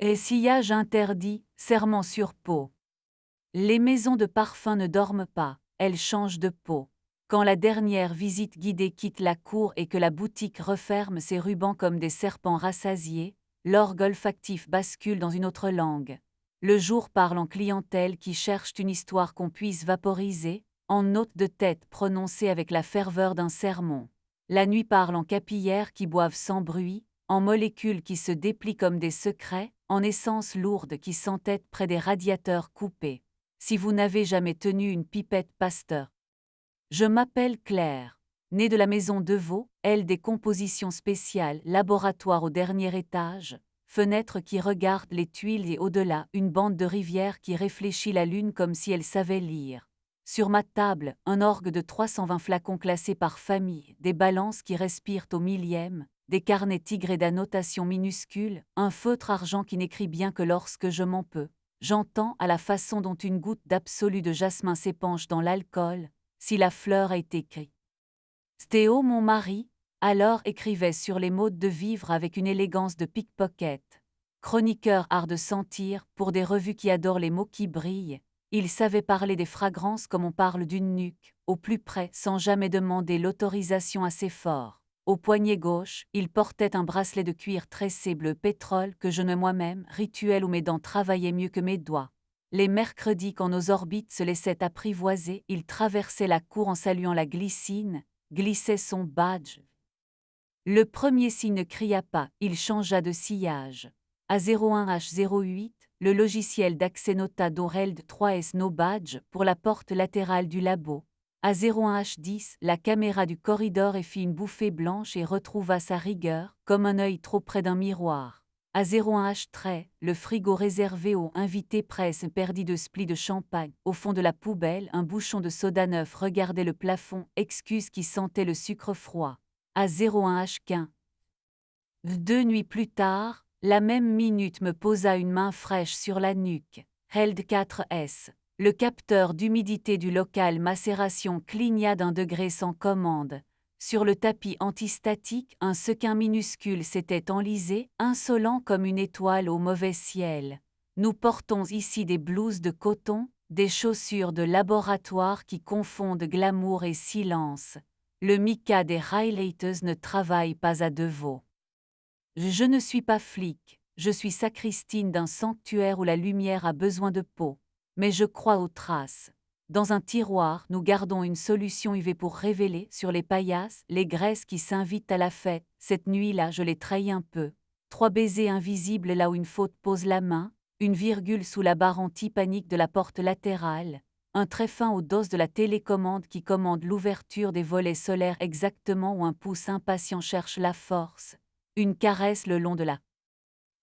Et sillage interdit, serment sur peau. Les maisons de parfum ne dorment pas, elles changent de peau. Quand la dernière visite guidée quitte la cour et que la boutique referme ses rubans comme des serpents rassasiés, l'orgue olfactif bascule dans une autre langue. Le jour parle en clientèle qui cherche une histoire qu'on puisse vaporiser, en notes de tête prononcées avec la ferveur d'un sermon. La nuit parle en capillères qui boivent sans bruit, en molécules qui se déplient comme des secrets, en essences lourdes qui s'entêtent près des radiateurs coupés. Si vous n'avez jamais tenu une pipette Pasteur. Je m'appelle Claire. Née de la maison Deveau, elle des compositions spéciales, laboratoire au dernier étage, fenêtre qui regarde les tuiles et au-delà, une bande de rivière qui réfléchit la lune comme si elle savait lire. Sur ma table, un orgue de 320 flacons classés par famille, des balances qui respirent au millième, des carnets tigrés d'annotations minuscules, un feutre argent qui n'écrit bien que lorsque je m'en peux. J'entends à la façon dont une goutte d'absolu de jasmin s'épanche dans l'alcool, si la fleur a été écrite. Stéo, mon mari, alors écrivait sur les modes de vivre avec une élégance de pickpocket. Chroniqueur art de sentir, pour des revues qui adorent les mots qui brillent, il savait parler des fragrances comme on parle d'une nuque, au plus près sans jamais demander l'autorisation assez fort. Au poignet gauche, il portait un bracelet de cuir tressé bleu pétrole que je ne moi-même, rituel où mes dents travaillaient mieux que mes doigts. Les mercredis, quand nos orbites se laissaient apprivoiser, il traversait la cour en saluant la glycine, glissait son badge. Le premier signe ne cria pas, il changea de sillage. A01H08, le logiciel d'accès Nota d'Oreld 3S No Badge pour la porte latérale du labo. A01H10, la caméra du corridor et fit une bouffée blanche et retrouva sa rigueur, comme un œil trop près d'un miroir. A01H13, le frigo réservé aux invités presse perdit de splis de champagne. Au fond de la poubelle, un bouchon de soda neuf regardait le plafond, excuse qui sentait le sucre froid. A01H15. 2 nuits plus tard, la même minute me posa une main fraîche sur la nuque. Held 4S. Le capteur d'humidité du local macération cligna d'un degré sans commande. Sur le tapis antistatique, un sequin minuscule s'était enlisé, insolent comme une étoile au mauvais ciel. Nous portons ici des blouses de coton, des chaussures de laboratoire qui confondent glamour et silence. Le mica des highlighters ne travaille pas à Deveau. Je ne suis pas flic, je suis sacristine d'un sanctuaire où la lumière a besoin de peau. Mais je crois aux traces. Dans un tiroir, nous gardons une solution UV pour révéler, sur les paillasses, les graisses qui s'invitent à la fête. Cette nuit-là, je les trahis un peu. 3 baisers invisibles là où une faute pose la main, une virgule sous la barre anti-panique de la porte latérale, un trait fin au dos de la télécommande qui commande l'ouverture des volets solaires exactement où un pouce impatient cherche la force. Une caresse le long de la.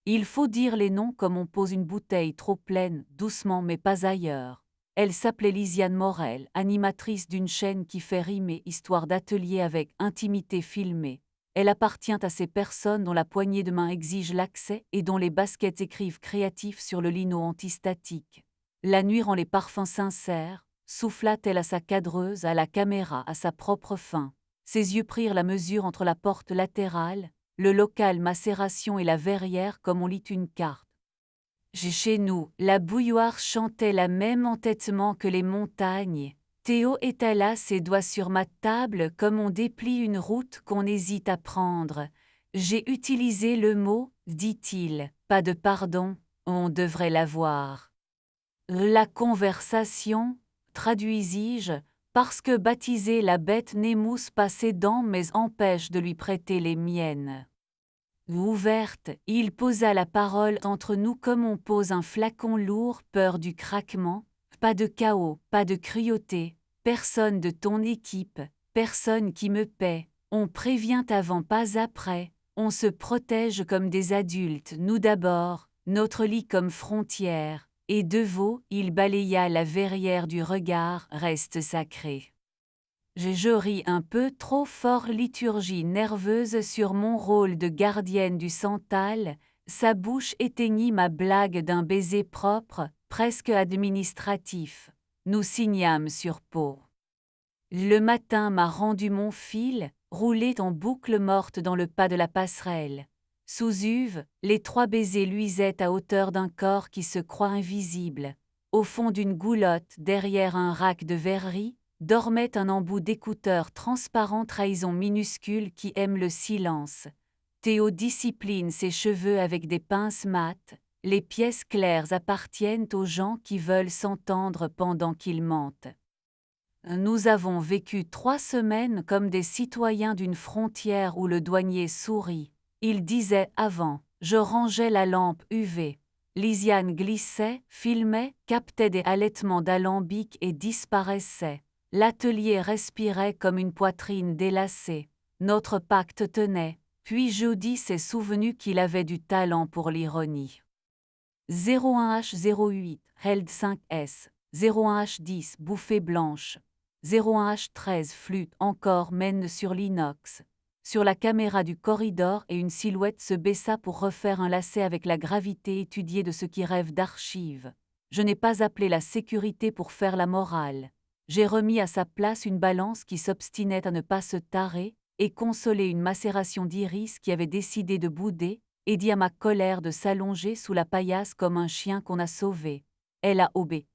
Il faut dire les noms comme on pose une bouteille trop pleine, doucement mais pas ailleurs. Elle s'appelait Lisiane Morel, animatrice d'une chaîne qui fait rimer histoire d'atelier avec intimité filmée. Elle appartient à ces personnes dont la poignée de main exige l'accès et dont les baskets écrivent créatif sur le lino antistatique. La nuit rend les parfums sincères, souffla-t-elle à sa cadreuse, à la caméra, à sa propre fin. Ses yeux prirent la mesure entre la porte latérale, le local macération et la verrière comme on lit une carte. Chez nous, la bouilloire chantait la même entêtement que les montagnes. Théo étala ses doigts sur ma table comme on déplie une route qu'on hésite à prendre. J'ai utilisé le mot, dit-il, pas de pardon, on devrait l'avoir. La conversation, traduisis-je, parce que baptiser la bête n'émousse pas ses dents mais empêche de lui prêter les miennes. Ouverte, il posa la parole entre nous comme on pose un flacon lourd, peur du craquement, pas de chaos, pas de cruauté, personne de ton équipe, personne qui me paie, on prévient avant pas après, on se protège comme des adultes, nous d'abord, notre lit comme frontière, et Deveau, il balaya la verrière du regard, reste sacré. Je ris un peu trop fort liturgie nerveuse sur mon rôle de gardienne du Santal, sa bouche éteignit ma blague d'un baiser propre, presque administratif. Nous signâmes sur peau. Le matin m'a rendu mon fil, roulé en boucle morte dans le pas de la passerelle. Sous Uve, les 3 baisers luisaient à hauteur d'un corps qui se croit invisible. Au fond d'une goulotte, derrière un rack de verrerie, dormait un embout d'écouteur transparent trahison minuscule qui aime le silence. Théo discipline ses cheveux avec des pinces mates. Les pièces claires appartiennent aux gens qui veulent s'entendre pendant qu'ils mentent. Nous avons vécu 3 semaines comme des citoyens d'une frontière où le douanier sourit. Il disait avant, je rangeais la lampe UV. Lisiane glissait, filmait, captait des halètements d'alambic et disparaissait. L'atelier respirait comme une poitrine délacée. Notre pacte tenait, puis Jody s'est souvenu qu'il avait du talent pour l'ironie. 01H08, Held 5S, 01H10, Bouffée blanche, 01H13, Flûte encore mène sur l'inox. Sur la caméra du corridor et une silhouette se baissa pour refaire un lacet avec la gravité étudiée de ceux qui rêvent d'archives. Je n'ai pas appelé la sécurité pour faire la morale. J'ai remis à sa place une balance qui s'obstinait à ne pas se tarer, et consolé une macération d'iris qui avait décidé de bouder, et dit à ma colère de s'allonger sous la paillasse comme un chien qu'on a sauvé. Elle a obéi.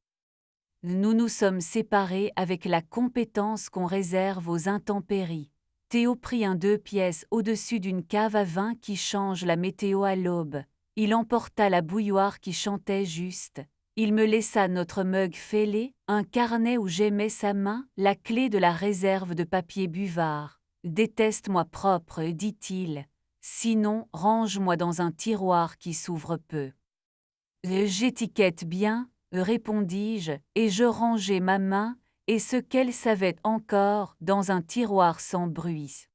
Nous nous sommes séparés avec la compétence qu'on réserve aux intempéries. Théo prit un 2 pièces au-dessus d'une cave à vin qui change la météo à l'aube. Il emporta la bouilloire qui chantait juste. Il me laissa notre mug fêlé, un carnet où j'aimais sa main, la clé de la réserve de papier buvard. Déteste-moi propre, dit-il. Sinon, range-moi dans un tiroir qui s'ouvre peu. J'étiquette bien, répondis-je, et je rangeai ma main, et ce qu'elle savait encore, dans un tiroir sans bruit.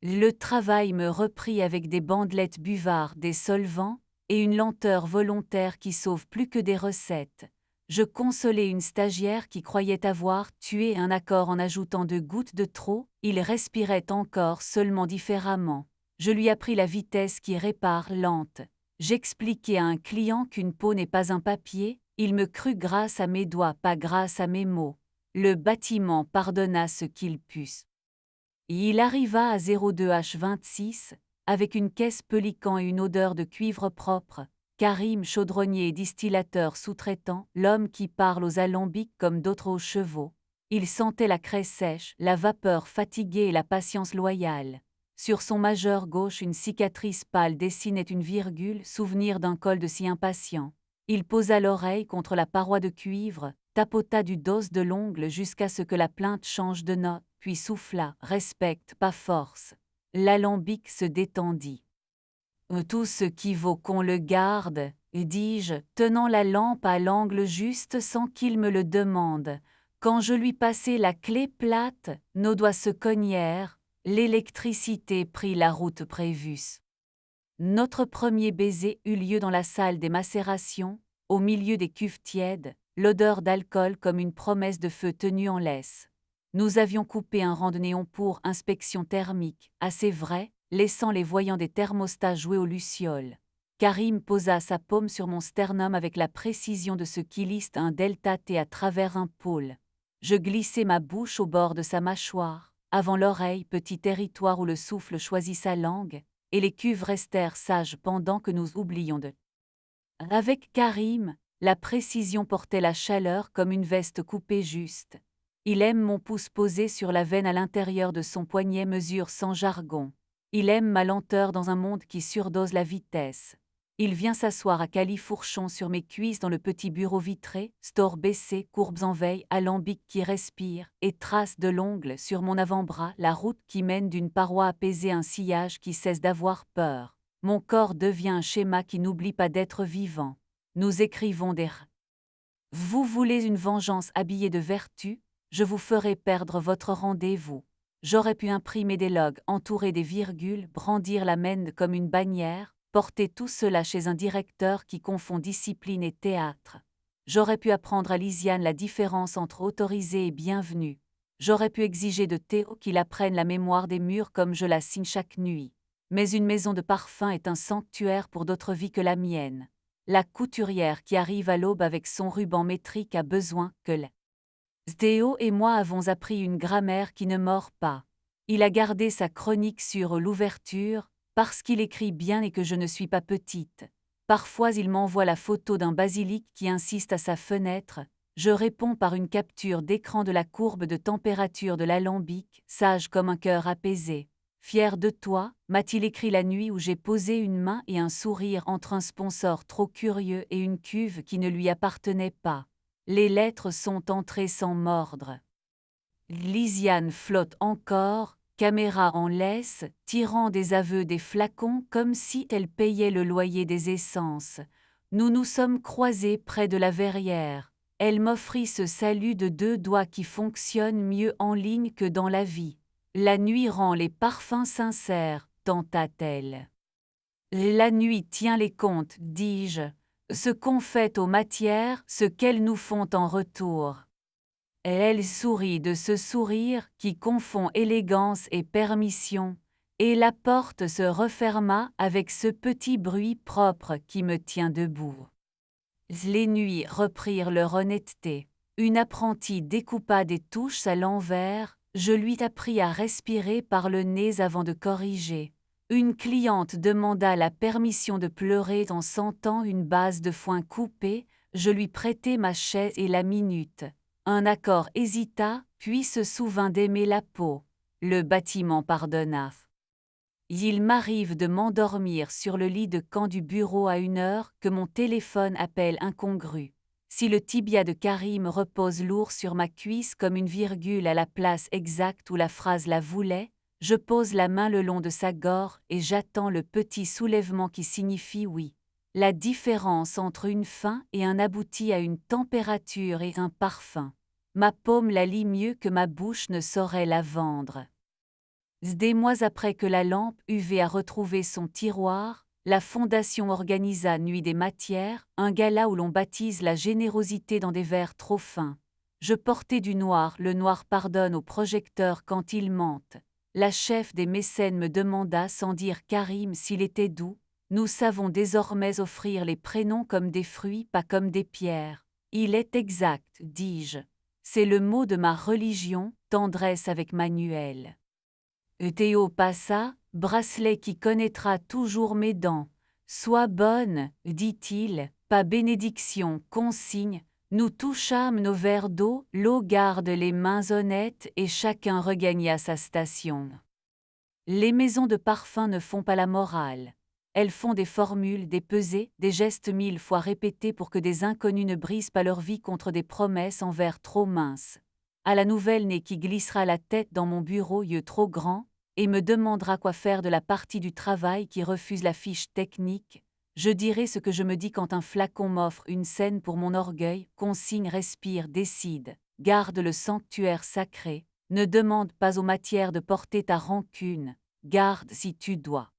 Le travail me reprit avec des bandelettes buvard, des solvants, et une lenteur volontaire qui sauve plus que des recettes. Je consolai une stagiaire qui croyait avoir tué un accord en ajoutant 2 gouttes de trop, il respirait encore seulement différemment. Je lui appris la vitesse qui répare lente. J'expliquai à un client qu'une peau n'est pas un papier, il me crut grâce à mes doigts, pas grâce à mes mots. Le bâtiment pardonna ce qu'il put. Il arriva à 02H26, avec une caisse pelican et une odeur de cuivre propre. Karim, chaudronnier et distillateur sous-traitant, l'homme qui parle aux alambics comme d'autres aux chevaux. Il sentait la craie sèche, la vapeur fatiguée et la patience loyale. Sur son majeur gauche, une cicatrice pâle dessinait une virgule, souvenir d'un col de si impatient. Il posa l'oreille contre la paroi de cuivre, tapota du dos de l'ongle jusqu'à ce que la plainte change de note, puis souffla, respecte, pas force. L'alambic se détendit. Tout ce qui vaut qu'on le garde, dis-je, tenant la lampe à l'angle juste sans qu'il me le demande. Quand je lui passai la clé plate, nos doigts se cognèrent, l'électricité prit la route prévue. Notre premier baiser eut lieu dans la salle des macérations, au milieu des cuves tièdes, l'odeur d'alcool comme une promesse de feu tenue en laisse. Nous avions coupé un rang de néon pour inspection thermique, assez vrai, laissant les voyants des thermostats jouer aux lucioles. Karim posa sa paume sur mon sternum avec la précision de ce qui liste un delta T à travers un pôle. Je glissai ma bouche au bord de sa mâchoire, avant l'oreille, petit territoire où le souffle choisit sa langue, et les cuves restèrent sages pendant que nous oublions de. Avec Karim, la précision portait la chaleur comme une veste coupée juste. Il aime mon pouce posé sur la veine à l'intérieur de son poignet mesure sans jargon. Il aime ma lenteur dans un monde qui surdose la vitesse. Il vient s'asseoir à califourchon sur mes cuisses dans le petit bureau vitré, store baissé, courbes en veille, alambic qui respire, et trace de l'ongle sur mon avant-bras, la route qui mène d'une paroi apaisée un sillage qui cesse d'avoir peur. Mon corps devient un schéma qui n'oublie pas d'être vivant. Nous écrivons des r. Vous voulez une vengeance habillée de vertu, je vous ferai perdre votre rendez-vous. J'aurais pu imprimer des logs entourés des virgules, brandir la mène comme une bannière, porter tout cela chez un directeur qui confond discipline et théâtre. J'aurais pu apprendre à Lisiane la différence entre autorisé et bienvenu. J'aurais pu exiger de Théo qu'il apprenne la mémoire des murs comme je la signe chaque nuit. Mais une maison de parfum est un sanctuaire pour d'autres vies que la mienne. La couturière qui arrive à l'aube avec son ruban métrique a besoin que Théo et moi avons appris une grammaire qui ne mord pas. Il a gardé sa chronique sur l'ouverture, parce qu'il écrit bien et que je ne suis pas petite. Parfois il m'envoie la photo d'un basilic qui insiste à sa fenêtre. Je réponds par une capture d'écran de la courbe de température de l'alambic, sage comme un cœur apaisé. Fier de toi, m'a-t-il écrit la nuit où j'ai posé une main et un sourire entre un sponsor trop curieux et une cuve qui ne lui appartenait pas. Les lettres sont entrées sans mordre. Lisiane flotte encore, caméra en laisse, tirant des aveux des flacons comme si elle payait le loyer des essences. Nous nous sommes croisés près de la verrière. Elle m'offrit ce salut de 2 doigts qui fonctionne mieux en ligne que dans la vie. La nuit rend les parfums sincères, tenta-t-elle. La nuit tient les comptes, dis-je. Ce qu'on fait aux matières, ce qu'elles nous font en retour. Elle sourit de ce sourire qui confond élégance et permission, et la porte se referma avec ce petit bruit propre qui me tient debout. Les nuits reprirent leur honnêteté. Une apprentie découpa des touches à l'envers, je lui appris à respirer par le nez avant de corriger. Une cliente demanda la permission de pleurer en sentant une base de foin coupée, je lui prêtai ma chaise et la minute. Un accord hésita, puis se souvint d'aimer la peau. Le bâtiment pardonna. Il m'arrive de m'endormir sur le lit de camp du bureau à une heure que mon téléphone appelle incongrue. Si le tibia de Karim repose lourd sur ma cuisse comme une virgule à la place exacte où la phrase la voulait, je pose la main le long de sa gorge et j'attends le petit soulèvement qui signifie oui. La différence entre une fin et un aboutit à une température et un parfum. Ma paume la lit mieux que ma bouche ne saurait la vendre. Des mois après que la lampe UV a retrouvé son tiroir, la Fondation organisa Nuit des matières, un gala où l'on baptise la générosité dans des verres trop fins. Je portais du noir, le noir pardonne aux projecteurs quand ils mentent. La chef des mécènes me demanda sans dire Karim s'il était doux. Nous savons désormais offrir les prénoms comme des fruits, pas comme des pierres. Il est exact, dis-je. C'est le mot de ma religion, tendresse avec Manuel. Théo passa, bracelet qui connaîtra toujours mes dents. Sois bonne, dit-il, pas bénédiction, consigne. Nous touchâmes nos verres d'eau, l'eau garde les mains honnêtes et chacun regagna sa station. Les maisons de parfum ne font pas la morale. Elles font des formules, des pesées, des gestes 1000 fois répétés pour que des inconnus ne brisent pas leur vie contre des promesses en verres trop minces. À la nouvelle-née qui glissera la tête dans mon bureau, yeux trop grands, et me demandera quoi faire de la partie du travail qui refuse la fiche technique, je dirai ce que je me dis quand un flacon m'offre une scène pour mon orgueil, consigne, respire, décide, garde le sanctuaire sacré, ne demande pas aux matières de porter ta rancune, garde si tu dois.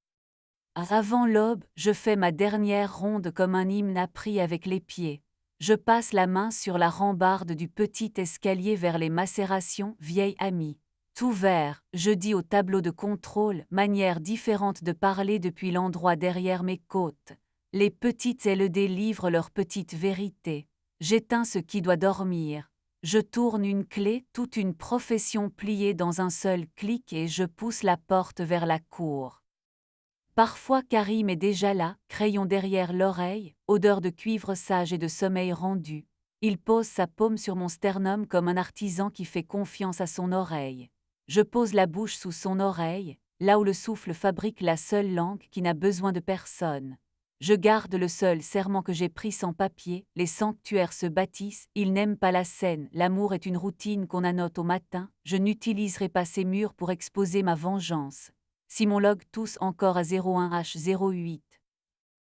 Avant l'aube, je fais ma dernière ronde comme un hymne appris avec les pieds. Je passe la main sur la rambarde du petit escalier vers les macérations, vieille amie. Tout vert, je dis au tableau de contrôle, manière différente de parler depuis l'endroit derrière mes côtes. Les petites LED livrent leur petite vérité. J'éteins ce qui doit dormir. Je tourne une clé, toute une profession pliée dans un seul clic et je pousse la porte vers la cour. Parfois Karim est déjà là, crayon derrière l'oreille, odeur de cuivre sage et de sommeil rendu. Il pose sa paume sur mon sternum comme un artisan qui fait confiance à son oreille. Je pose la bouche sous son oreille, là où le souffle fabrique la seule langue qui n'a besoin de personne. Je garde le seul serment que j'ai pris sans papier, les sanctuaires se bâtissent, ils n'aiment pas la scène, l'amour est une routine qu'on annote au matin, je n'utiliserai pas ces murs pour exposer ma vengeance. Si mon log tousse encore à 01H08,